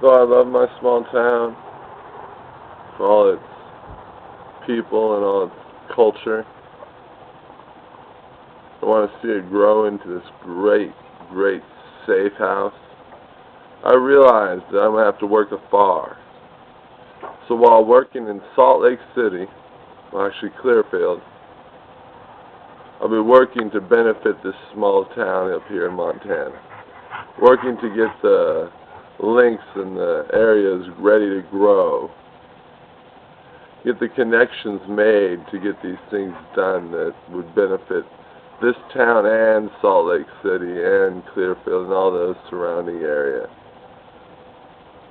So I love my small town for all its people and all its culture. I want to see it grow into this great, great safe house. I realize that I'm going to have to work afar. So while working in Salt Lake City, well actually Clearfield, I'll be working to benefit this small town up here in Montana. Working to get the links and the areas ready to grow. Get the connections made to get these things done that would benefit this town and Salt Lake City and Clearfield and all those surrounding areas.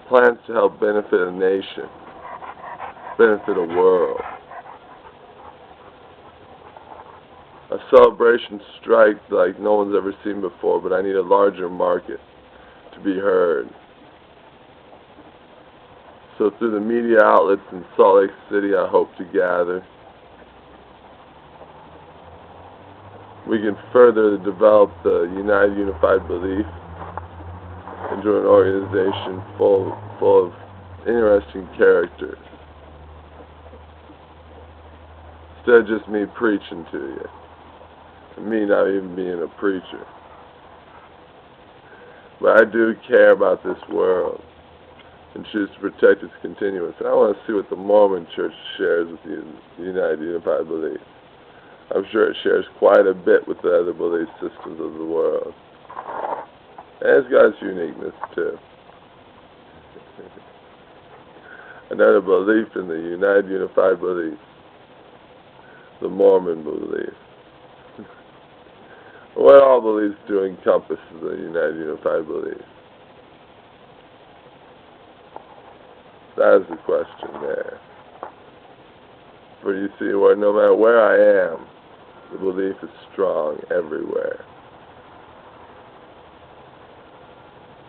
Plans to help benefit a nation, benefit a world. A celebration strike like no one's ever seen before, but I need a larger market to be heard. So through the media outlets in Salt Lake City, I hope to gather. We can further develop the United Unified Belief into an organization full of interesting characters. Instead of just me preaching to you. Me not even being a preacher. But I do care about this world and choose to protect its continuance. And I want to see what the Mormon Church shares with the United Unified Belief. I'm sure it shares quite a bit with the other belief systems of the world. And it's got its uniqueness too. Another belief in the United Unified Belief. The Mormon belief. What all beliefs do encompass the United Unified Belief? That is the question there. For you see, no matter where I am, the belief is strong everywhere.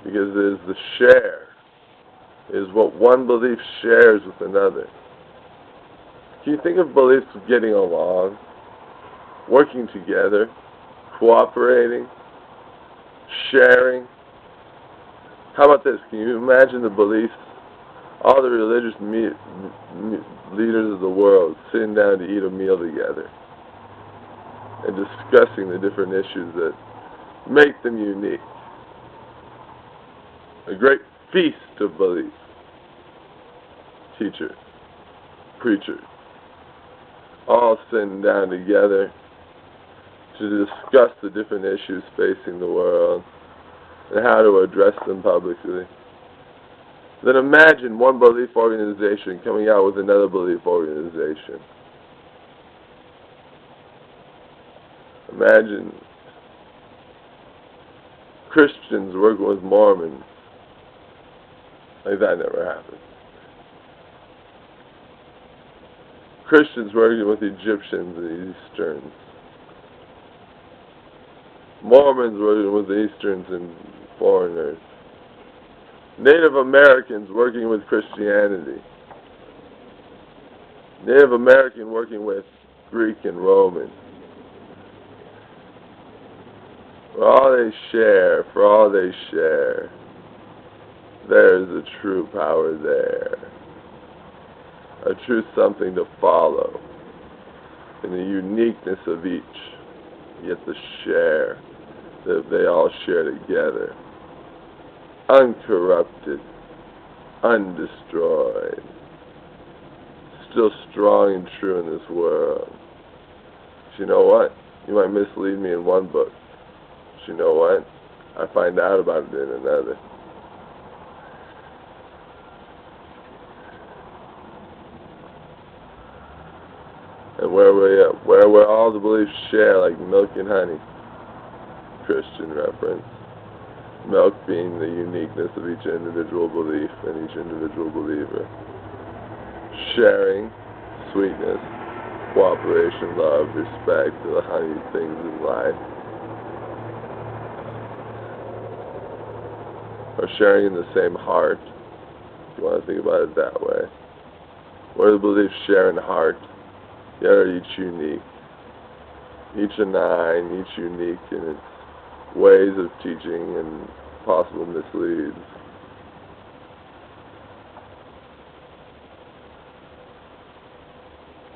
Because it is the share. It is what one belief shares with another. Can you think of beliefs getting along, working together, cooperating, sharing? How about this? Can you imagine the beliefs, all the religious leaders of the world sitting down to eat a meal together and discussing the different issues that make them unique? A great feast of beliefs. Teachers, preachers, all sitting down together to discuss the different issues facing the world and how to address them publicly. Then imagine one belief organization coming out with another belief organization. Imagine Christians working with Mormons. Like that never happened. Christians working with Egyptians and Easterns. Mormons working with Easterns and foreigners. Native Americans working with Christianity. Native American working with Greek and Roman. For all they share, there is a true power there. A true something to follow. In the uniqueness of each, yet the share that they all share together. Uncorrupted, undestroyed, still strong and true in this world. But you know what? You might mislead me in one book. But you know what? I find out about it in another. And where all the beliefs share, like milk and honey, Christian reference. Milk being the uniqueness of each individual belief and each individual believer. Sharing, sweetness, cooperation, love, respect, the honey things in life. Or sharing in the same heart, if you want to think about it that way. Where the beliefs share in heart, yet are each unique. Each a nine, each unique in its ways of teaching and possible misleads.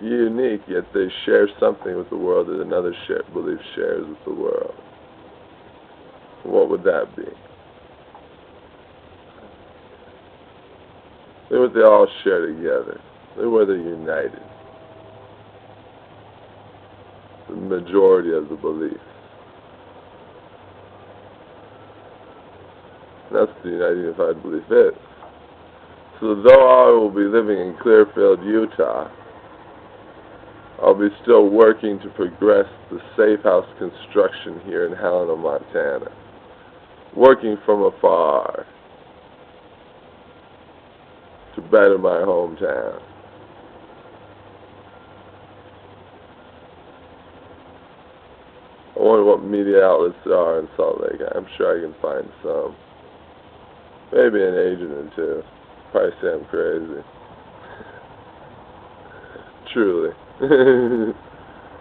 unique, yet they share something with the world that another belief shares with the world. What would that be? Look what they all share together. Look where they're united. The majority of the beliefs. That's the United Unified Belief is. So though I will be living in Clearfield, Utah, I'll be still working to progress the safe house construction here in Helena, Montana. Working from afar to better my hometown. I wonder what media outlets there are in Salt Lake. I'm sure I can find some. Maybe an agent or two. Probably say I'm crazy. Truly.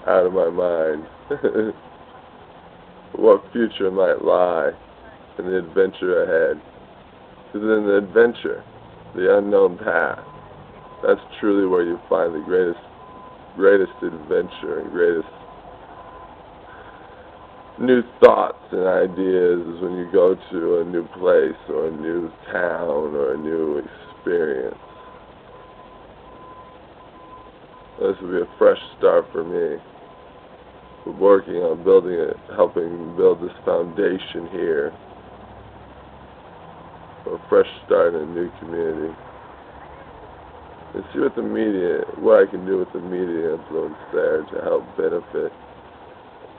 Out of my mind. What future might lie in the adventure ahead. Because in the adventure, the unknown path, that's truly where you find the greatest adventure and greatest new thoughts and ideas is when you go to a new place or a new town or a new experience. This will be a fresh start for me. We're working on building it, helping build this foundation here. A fresh start in a new community. And see what I can do with the media influence there to help benefit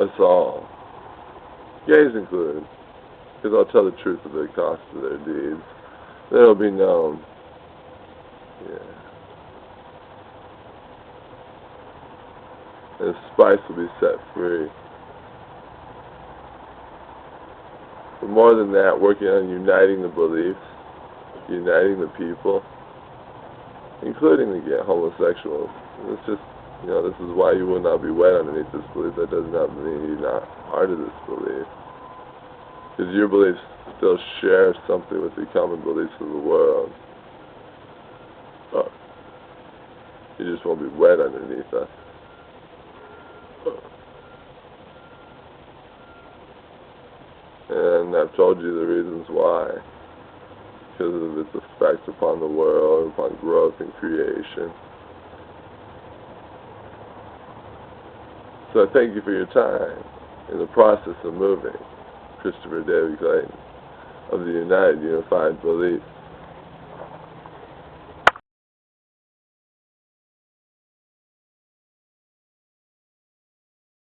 us all. Gays included. Because I'll tell the truth of the cost of their deeds. Then it'll be known. Yeah. And spice will be set free. But more than that, working on uniting the beliefs, uniting the people, including the homosexuals. It's just, this is why you will not be wed underneath this belief. That does not mean you're not part of this belief. Because your beliefs still share something with the common beliefs of the world. Oh. You just won't be wed underneath us. And I've told you the reasons why. Because of its effects upon the world, upon growth and creation. So I thank you for your time in the process of moving. Christopher David Clayton of the United Unified Belief.